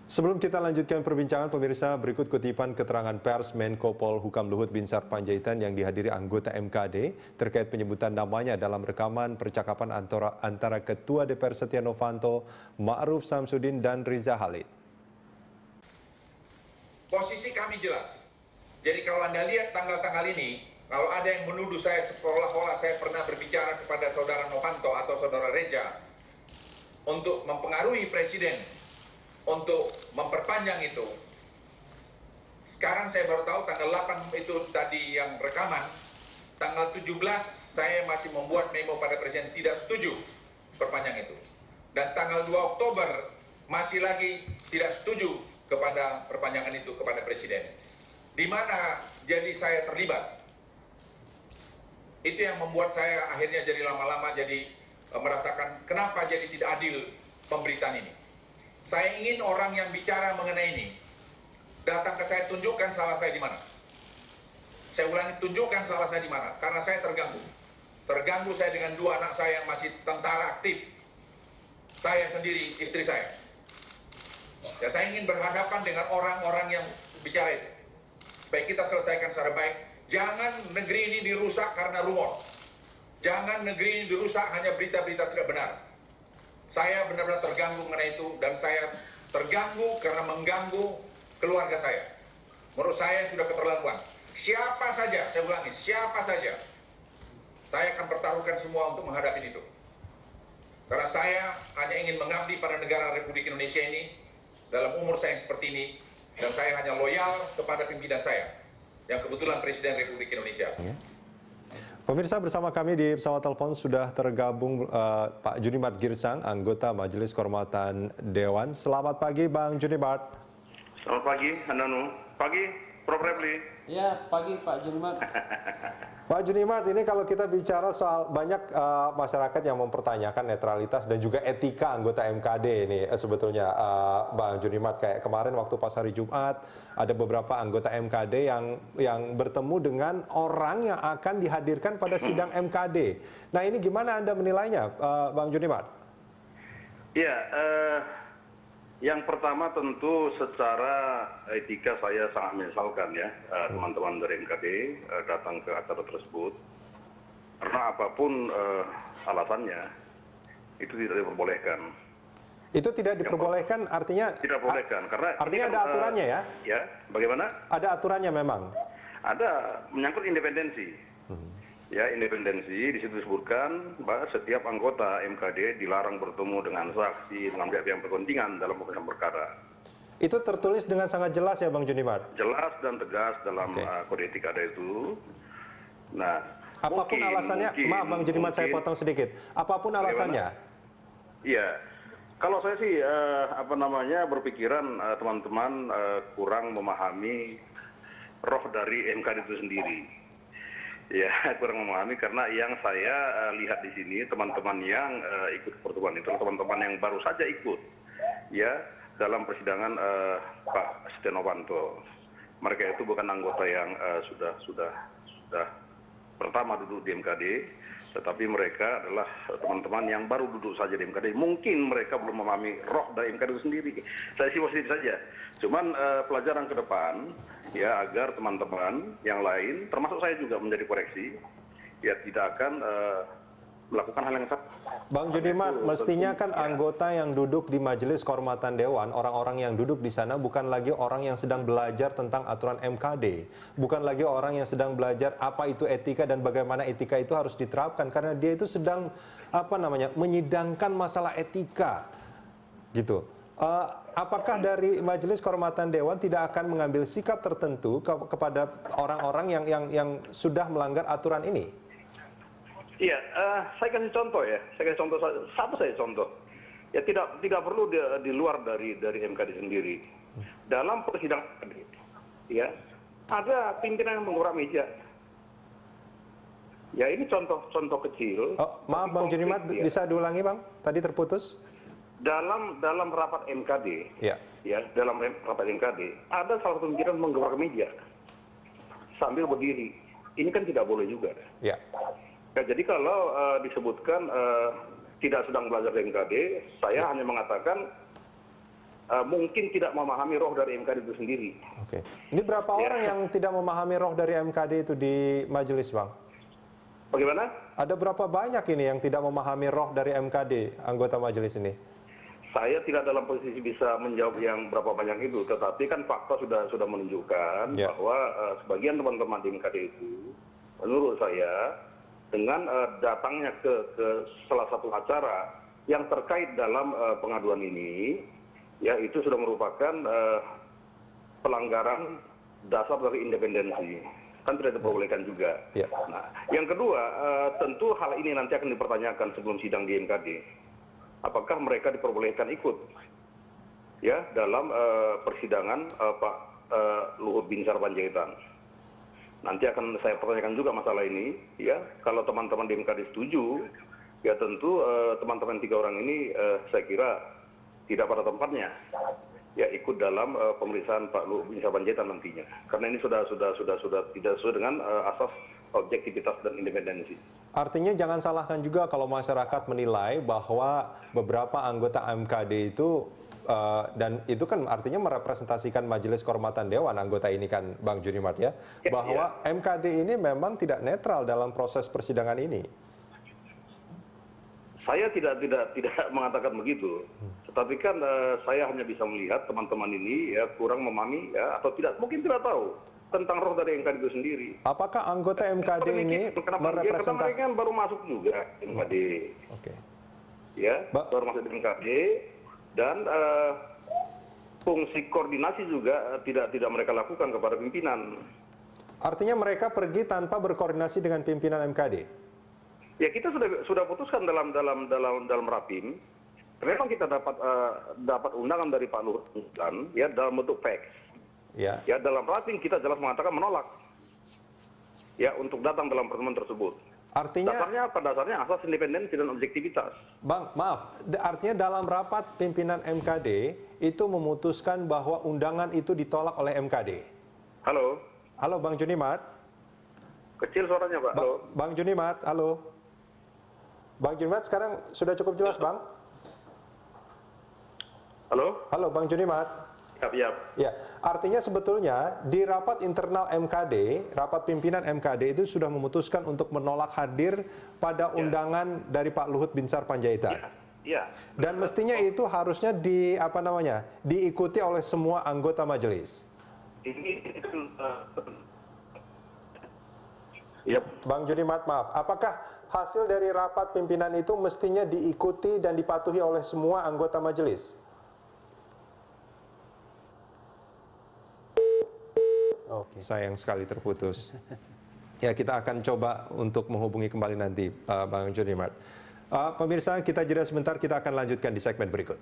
Sebelum kita lanjutkan perbincangan, pemirsa, berikut kutipan keterangan pers Menko Polhukam Luhut Binsar Panjaitan yang dihadiri anggota MKD terkait penyebutan namanya dalam rekaman percakapan antara Ketua DPR Setia Novanto, Ma'ruf Samsudin dan Riza Halid. Posisi kami jelas. Jadi kalau Anda lihat tanggal-tanggal ini, kalau ada yang menuduh saya seolah-olah saya pernah berbicara kepada saudara Novanto atau saudara Reza untuk mempengaruhi presiden untuk memperpanjang itu. Sekarang saya baru tahu tanggal 8 itu tadi yang rekaman. Tanggal 17 saya masih membuat memo pada presiden tidak setuju perpanjang itu. Dan tanggal 2 Oktober masih lagi tidak setuju kepada perpanjangan itu kepada presiden. Di mana jadi saya terlibat. Itu yang membuat saya akhirnya jadi lama-lama jadi merasakan kenapa jadi tidak adil pemberitaan ini. Saya ingin orang yang bicara mengenai ini datang ke saya, tunjukkan salah saya di mana. Saya ulangi, tunjukkan salah saya di mana, karena saya terganggu. Terganggu saya dengan dua anak saya yang masih tentara aktif. Saya sendiri, istri saya. Ya, saya ingin berhadapan dengan orang-orang yang bicara itu. Baik, kita selesaikan secara baik. Jangan negeri ini dirusak karena rumor. Jangan negeri ini dirusak hanya berita-berita tidak benar. Saya benar-benar terganggu mengenai itu, dan saya terganggu karena mengganggu keluarga saya. Menurut saya sudah keterlaluan. Siapa saja, saya ulangi, siapa saja, saya akan pertaruhkan semua untuk menghadapi itu. Karena saya hanya ingin mengabdi pada negara Republik Indonesia ini dalam umur saya yang seperti ini, dan saya hanya loyal kepada pimpinan saya, yang kebetulan Presiden Republik Indonesia. Pemirsa, bersama kami di pesawat telepon sudah tergabung Pak Junimat Girsang, anggota Majelis Kehormatan Dewan. Selamat pagi, Bang Junimat. Selamat pagi, Handanu. Pagi, Prof. Repli. Ya, pagi Pak Junimat. Pak Junimat, ini kalau kita bicara soal banyak masyarakat yang mempertanyakan netralitas dan juga etika anggota MKD ini sebetulnya, Bang Junimat, kayak kemarin waktu pas hari Jumat ada beberapa anggota MKD yang bertemu dengan orang yang akan dihadirkan pada sidang MKD. Nah, ini gimana Anda menilainya, Bang Junimat? Iya, yang pertama tentu secara etika saya sangat menyesalkan ya teman-teman dari MKD datang ke acara tersebut, karena apapun alasannya itu tidak diperbolehkan. Itu tidak diperbolehkan, artinya tidak diperbolehkan karena artinya kan, ada aturannya ya? Ya, bagaimana? Ada aturannya memang. Ada, menyangkut independensi. Ya, independensi di situ disebutkan bahwa setiap anggota MKD dilarang bertemu dengan saksi, dengan pihak yang berkepentingan dalam pemeriksaan perkara. Itu tertulis dengan sangat jelas ya, Bang Junimat? Jelas dan tegas dalam kode etik ada itu. Nah, apapun alasannya, maaf Bang Junimat, saya potong sedikit. Apapun alasannya. Iya, kalau saya sih berpikiran teman-teman kurang memahami roh dari MKD itu sendiri. Ya, kurang memahami, karena yang saya lihat di sini teman-teman yang ikut pertemuan itu teman-teman yang baru saja ikut ya dalam persidangan Pak Setia Novanto. Mereka itu bukan anggota yang sudah pertama duduk di MKD, tetapi mereka adalah teman-teman yang baru duduk saja di MKD. Mungkin mereka belum memahami roh dari MKD itu sendiri. Saya sih positif saja. Cuman pelajaran ke depan ya, agar teman-teman yang lain, termasuk saya juga, menjadi koreksi, ya tidak akan melakukan hal yang sama. Bang Junimat, mestinya kan anggota yang duduk di Majelis Kehormatan Dewan, orang-orang yang duduk di sana bukan lagi orang yang sedang belajar tentang aturan MKD, bukan lagi orang yang sedang belajar apa itu etika dan bagaimana etika itu harus diterapkan, karena dia itu sedang menyidangkan masalah etika, gitu. Apakah dari Majelis Kehormatan Dewan tidak akan mengambil sikap tertentu kepada orang-orang yang sudah melanggar aturan ini? Iya, saya kasih contoh ya. Saya kasih contoh satu saja contoh. Ya, tidak perlu di luar dari MKD sendiri. Dalam persidangan ya, ada pimpinan yang mengurang meja. Ya, ini contoh kecil. Oh, maaf Bang Junimat, bisa diulangi Bang? Tadi terputus. Dalam rapat MKD, ya, dalam rapat MKD, ada salah satu pimpinan menggerak meja sambil berdiri. Ini kan tidak boleh juga. Ya. Ya, jadi kalau disebutkan tidak sedang belajar di MKD, saya hanya mengatakan mungkin tidak memahami roh dari MKD itu sendiri. Oke. Ini berapa orang yang tidak memahami roh dari MKD itu di majelis, Bang? Bagaimana? Ada berapa banyak ini yang tidak memahami roh dari MKD, anggota majelis ini? Saya tidak dalam posisi bisa menjawab yang berapa banyak itu, tetapi kan fakta sudah menunjukkan bahwa sebagian teman-teman di MKD itu, menurut saya, dengan datangnya ke salah satu acara yang terkait dalam pengaduan ini, ya itu sudah merupakan pelanggaran dasar dari independensi. Kan tidak diperbolehkan juga. Ya. Nah, yang kedua, tentu hal ini nanti akan dipertanyakan sebelum sidang di MKD. Apakah mereka diperbolehkan ikut ya dalam persidangan Pak Luhut Binsar Panjaitan? Nanti akan saya pertanyakan juga masalah ini. Ya, kalau teman-teman di MKD setuju, ya tentu teman-teman 3 orang ini saya kira tidak pada tempatnya. Ya ikut dalam pemeriksaan Pak Luhut Binsar Panjaitan nantinya, karena ini sudah tidak sesuai dengan asas objektivitas dan independensi. Artinya jangan salahkan juga kalau masyarakat menilai bahwa beberapa anggota MKD itu dan itu kan artinya merepresentasikan Majelis Kehormatan Dewan anggota ini kan, Bang Junimat ya, bahwa MKD ini memang tidak netral dalam proses persidangan ini. Saya tidak mengatakan begitu, tetapi kan saya hanya bisa melihat teman-teman ini ya kurang memahami ya atau mungkin tidak tahu tentang roh dari MKD itu sendiri. Apakah anggota MKD ini merepresentasi? Karena mereka kan baru masuk juga MKD. Oke. Ya, baru masuk di MKD dan fungsi koordinasi juga tidak mereka lakukan kepada pimpinan. Artinya mereka pergi tanpa berkoordinasi dengan pimpinan MKD. Ya kita sudah putuskan dalam rapim. Memang kita dapat undangan dari Pak Luhut ya dalam bentuk fax. Ya dalam rapim kita jelas mengatakan menolak. Ya untuk datang dalam pertemuan tersebut. Artinya dasarnya asas independensi dan objektivitas. Bang, maaf, artinya dalam rapat pimpinan MKD itu memutuskan bahwa undangan itu ditolak oleh MKD. Halo. Halo Bang Junimat. Kecil suaranya Pak. Halo. Bang Junimat, halo. Bang Junimat sekarang sudah cukup jelas, Bang? Halo? Halo, Bang Junimat. Siap. Ya, artinya sebetulnya di rapat internal MKD, rapat pimpinan MKD itu sudah memutuskan untuk menolak hadir pada undangan dari Pak Luhut Binsar Panjaitan. Iya. Dan mestinya itu harusnya diikuti oleh semua anggota majelis. Bang Junimat, maaf, apakah hasil dari rapat pimpinan itu mestinya diikuti dan dipatuhi oleh semua anggota majelis? Oke. Sayang sekali terputus. Ya, kita akan coba untuk menghubungi kembali nanti Bang Junimat. Pemirsa, kita jeda sebentar, kita akan lanjutkan di segmen berikut.